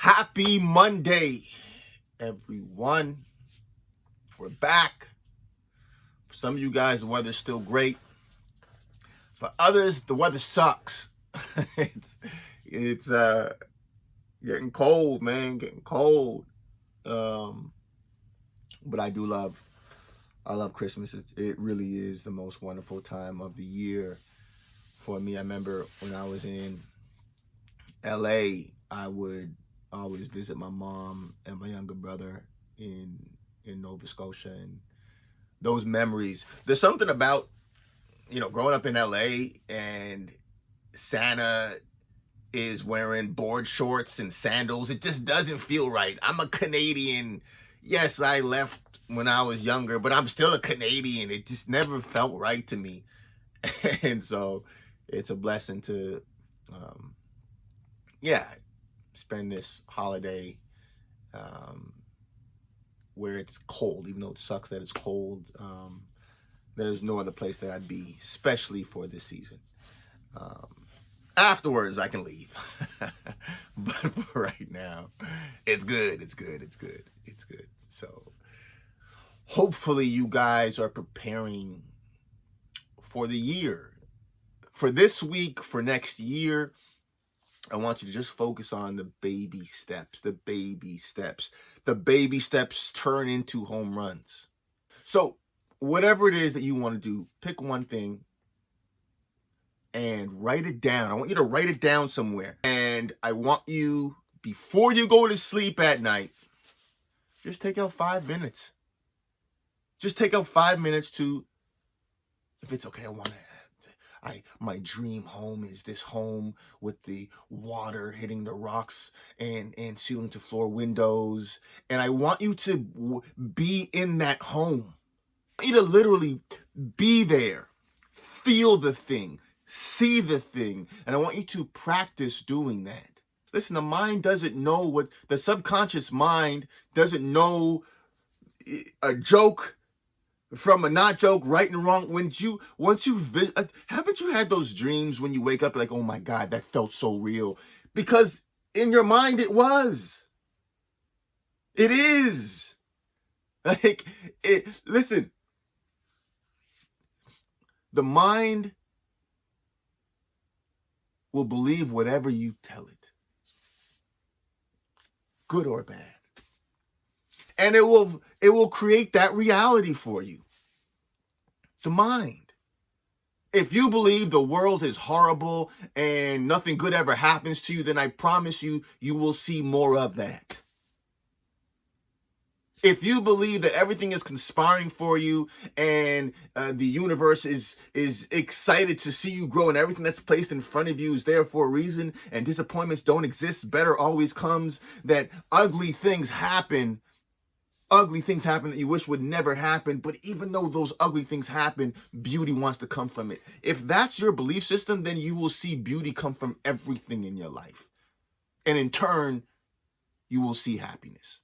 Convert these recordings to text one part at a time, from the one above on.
Happy Monday, everyone. We're back. For some of you guys, the weather's still great. For others, the weather sucks. it's getting cold, man. Getting cold. But I love Christmas. It really is the most wonderful time of the year for me. I remember when I was in LA, I would always visit my mom and my younger brother in Nova Scotia, and those memories. There's something about growing up in LA and Santa is wearing board shorts and sandals. It just doesn't feel right. I'm a Canadian. Yes, I left when I was younger, but I'm still a Canadian. It just never felt right to me. And so it's a blessing to spend this holiday where it's cold, even though it sucks that it's cold. There's no other place that I'd be, especially for this season. Afterwards, I can leave. But for right now, it's good. It's good. It's good. It's good. So hopefully you guys are preparing for the year. For this week, for next year, I want you to just focus on the baby steps. The baby steps. The baby steps turn into home runs. So whatever it is that you want to do, pick one thing and write it down. I want you to write it down somewhere. And I want you, before you go to sleep at night, just take out 5 minutes. Just take out 5 minutes to, if it's okay, my dream home is this home with the water hitting the rocks and ceiling to floor windows. And I want you to be in that home. I want you to literally be there, feel the thing, see the thing. And I want you to practice doing that. Listen, the mind doesn't know the subconscious mind doesn't know a joke from a not joke, right and wrong. Haven't you had those dreams when you wake up like, oh my God, that felt so real? Because in your mind it was. It is. Listen, the mind will believe whatever you tell it, good or bad. And it will create that reality for you. The mind. If you believe the world is horrible and nothing good ever happens to you, then I promise you, you will see more of that. If you believe that everything is conspiring for you and the universe is excited to see you grow and everything that's placed in front of you is there for a reason and disappointments don't exist, better always comes, that ugly things happen that you wish would never happen, but even though those ugly things happen, beauty wants to come from it. If that's your belief system, then you will see beauty come from everything in your life. And in turn, you will see happiness.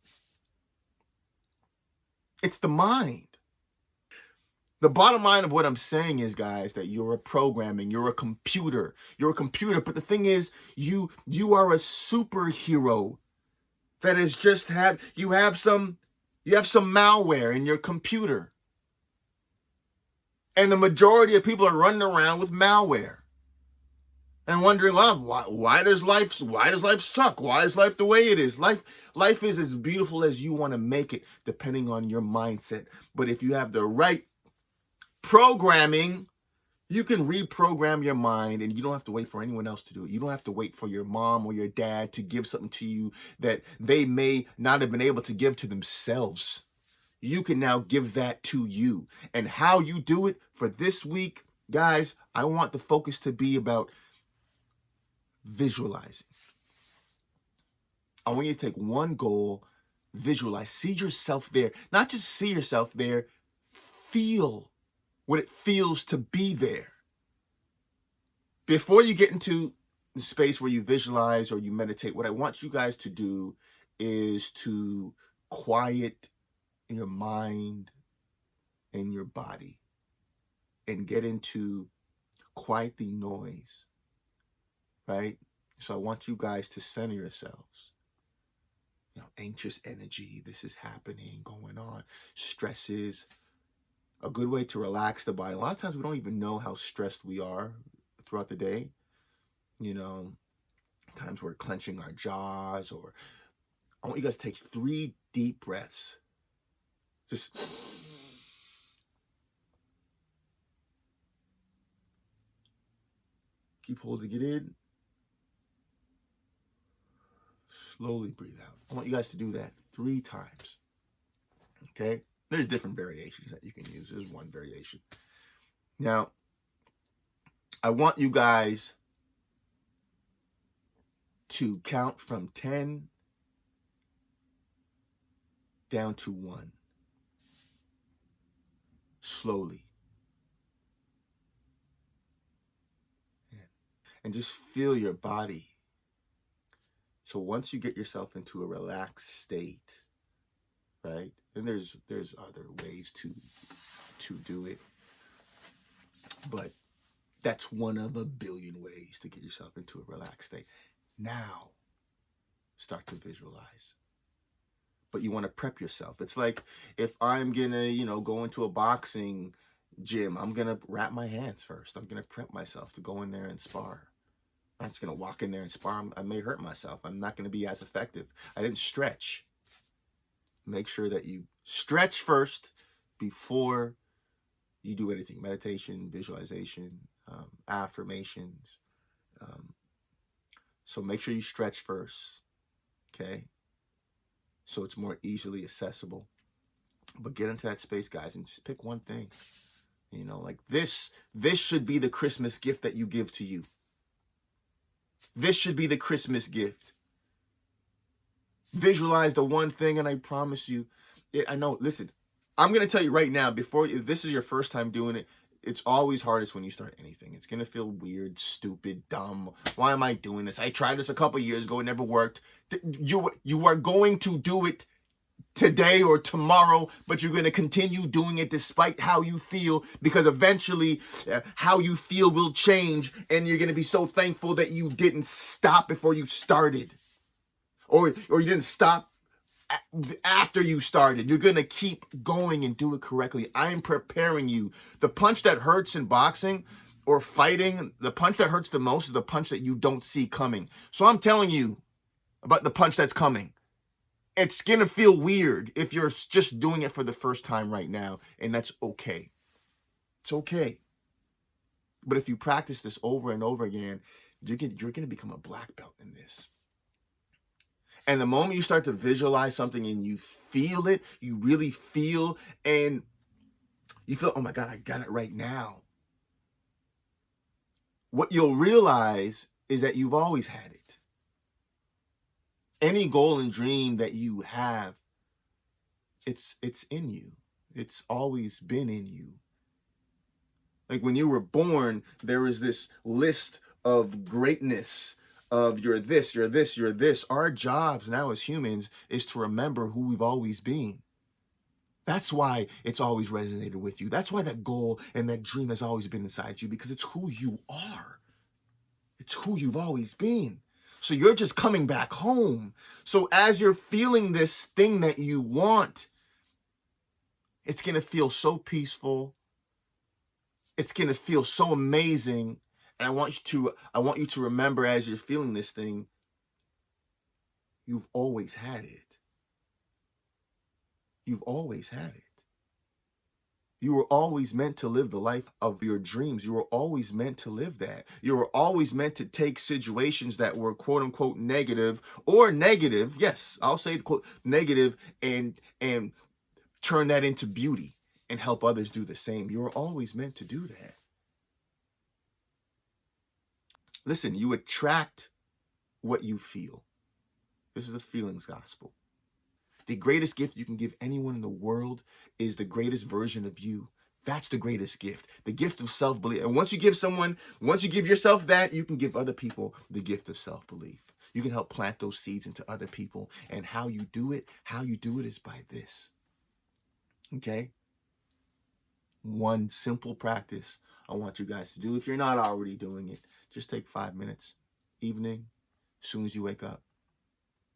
It's the mind. The bottom line of what I'm saying is, guys, that you're a programming, you're a computer. But the thing is, you are a superhero that has just you have some malware in your computer. And the majority of people are running around with malware and wondering, why does life suck? Why is life the way it is? Life is as beautiful as you want to make it, depending on your mindset. But if you have the right programming, you can reprogram your mind, and you don't have to wait for anyone else to do it. You don't have to wait for your mom or your dad to give something to you that they may not have been able to give to themselves. You can now give that to you. And how you do it for this week, guys, I want the focus to be about visualizing. I want you to take one goal, visualize, see yourself there. Not just see yourself there, feel what it feels to be there. Before you get into the space where you visualize or you meditate, what I want you guys to do is to quiet your mind and your body and get into quiet the noise, right? So I want you guys to center yourselves. anxious energy. This is happening, going on. Stress is a good way to relax the body. A lot of times we don't even know how stressed we are throughout the day. You know, times we're clenching our jaws, or I want you guys to take 3 deep breaths. Just keep holding it in. Slowly breathe out. I want you guys to do that 3 times. Okay? There's different variations that you can use. There's one variation. Now, I want you guys to count from 10 down to 1. Slowly. And just feel your body. So once you get yourself into a relaxed state, right? And there's other ways to do it. But that's one of a billion ways to get yourself into a relaxed state. Now, start to visualize. But you want to prep yourself. It's like if I'm gonna, go into a boxing gym, I'm gonna wrap my hands first. I'm gonna prep myself to go in there and spar. I'm just gonna walk in there and spar. I may hurt myself. I'm not gonna be as effective. I didn't stretch. Make sure that you stretch first before you do anything. Meditation, visualization, affirmations. So make sure you stretch first, okay? So it's more easily accessible. But get into that space, guys, and just pick one thing. Like this should be the Christmas gift that you give to you. This should be the Christmas gift. Visualize the one thing, and I promise you, I know, listen, I'm going to tell you right now, if this is your first time doing it, it's always hardest when you start anything. It's going to feel weird, stupid, dumb. Why am I doing this? I tried this a couple years ago. It never worked. You are going to do it today or tomorrow, but you're going to continue doing it despite how you feel, because eventually how you feel will change, and you're going to be so thankful that you didn't stop before you started, or you didn't stop after you started. You're going to keep going and do it correctly. I'm preparing you. The punch that hurts in boxing or fighting, the punch that hurts the most is the punch that you don't see coming. So I'm telling you about the punch that's coming. It's going to feel weird if you're just doing it for the first time right now, and that's okay. It's okay. But if you practice this over and over again, you're going to become a black belt in this. And the moment you start to visualize something and you feel it, you really feel, and you feel, oh my God, I got it right now. What you'll realize is that you've always had it. Any goal and dream that you have, it's in you. It's always been in you. Like when you were born, there was this list of greatness of you're this, you're this, you're this. Our jobs now as humans is to remember who we've always been. That's why it's always resonated with you. That's why that goal and that dream has always been inside you, because it's who you are. It's who you've always been. So you're just coming back home. So as you're feeling this thing that you want, it's going to feel so peaceful. It's going to feel so amazing. And I want you to remember, as you're feeling this thing, you've always had it. You've always had it. You were always meant to live the life of your dreams. You were always meant to live that. You were always meant to take situations that were quote unquote negative, yes, I'll say quote negative, and turn that into beauty and help others do the same. You were always meant to do that. Listen, you attract what you feel. This is a feelings gospel. The greatest gift you can give anyone in the world is the greatest version of you. That's the greatest gift, the gift of self-belief. And once you give yourself that, you can give other people the gift of self-belief. You can help plant those seeds into other people. And how you do it is by this. Okay? One simple practice I want you guys to do. If you're not already doing it, just take 5 minutes, evening, as soon as you wake up.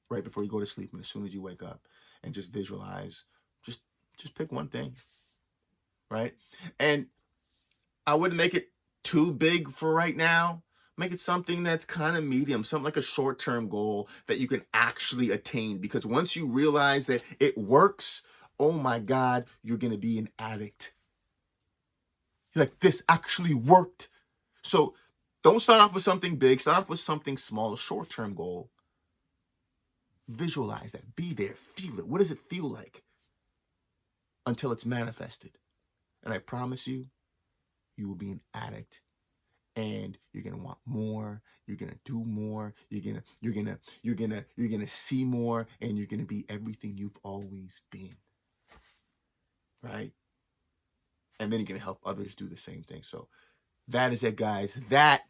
right before you go to sleep and as soon as you wake up, and just visualize. Just pick one thing, right? And I wouldn't make it too big for right now. Make it something that's kind of medium, something like a short-term goal that you can actually attain. Because once you realize that it works, oh my God, you're going to be an addict. You're like, this actually worked. So don't start off with something big. Start off with something small, a short-term goal. Visualize that. Be there. Feel it. What does it feel like? Until it's manifested. And I promise you, you will be an addict. And you're gonna want more, you're gonna do more, you're gonna see more, and you're gonna be everything you've always been. Right? And then you're gonna help others do the same thing. So that is it, guys. That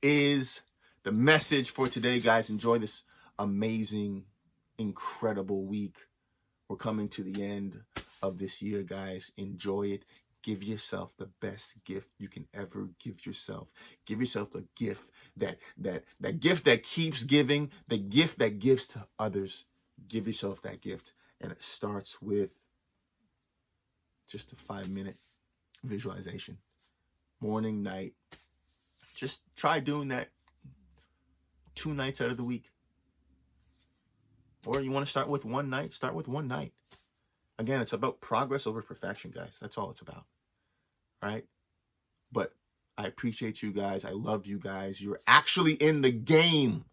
is the message for today, guys. Enjoy this amazing, incredible week. We're coming to the end of this year, guys. Enjoy it. Give yourself the best gift you can ever give yourself. Give yourself a gift that gift that keeps giving, the gift that gives to others. Give yourself that gift. And it starts with just a 5-minute visualization. Morning, night. Just try doing that 2 nights out of the week. Or you want to start with one night? Start with one night. Again, it's about progress over perfection, guys. That's all it's about. Right? But I appreciate you guys. I love you guys. You're actually in the game.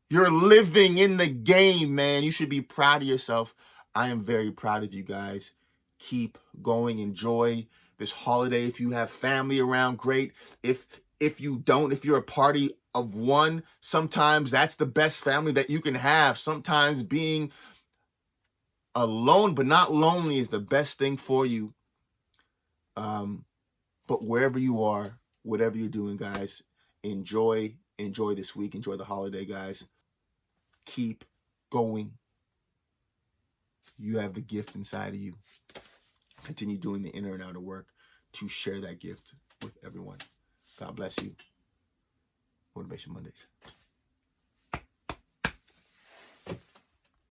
You're living in the game, man. You should be proud of yourself. I am very proud of you guys. Keep going. Enjoy this holiday. If you have family around, great. If you don't, if you're a party of one, sometimes that's the best family that you can have. Sometimes being alone but not lonely is the best thing for you. But wherever you are, whatever you're doing, guys, enjoy this week. Enjoy the holiday, guys. Keep going. You have the gift inside of you. Continue doing the inner and outer work to share that gift with everyone. God bless you. Motivation Mondays.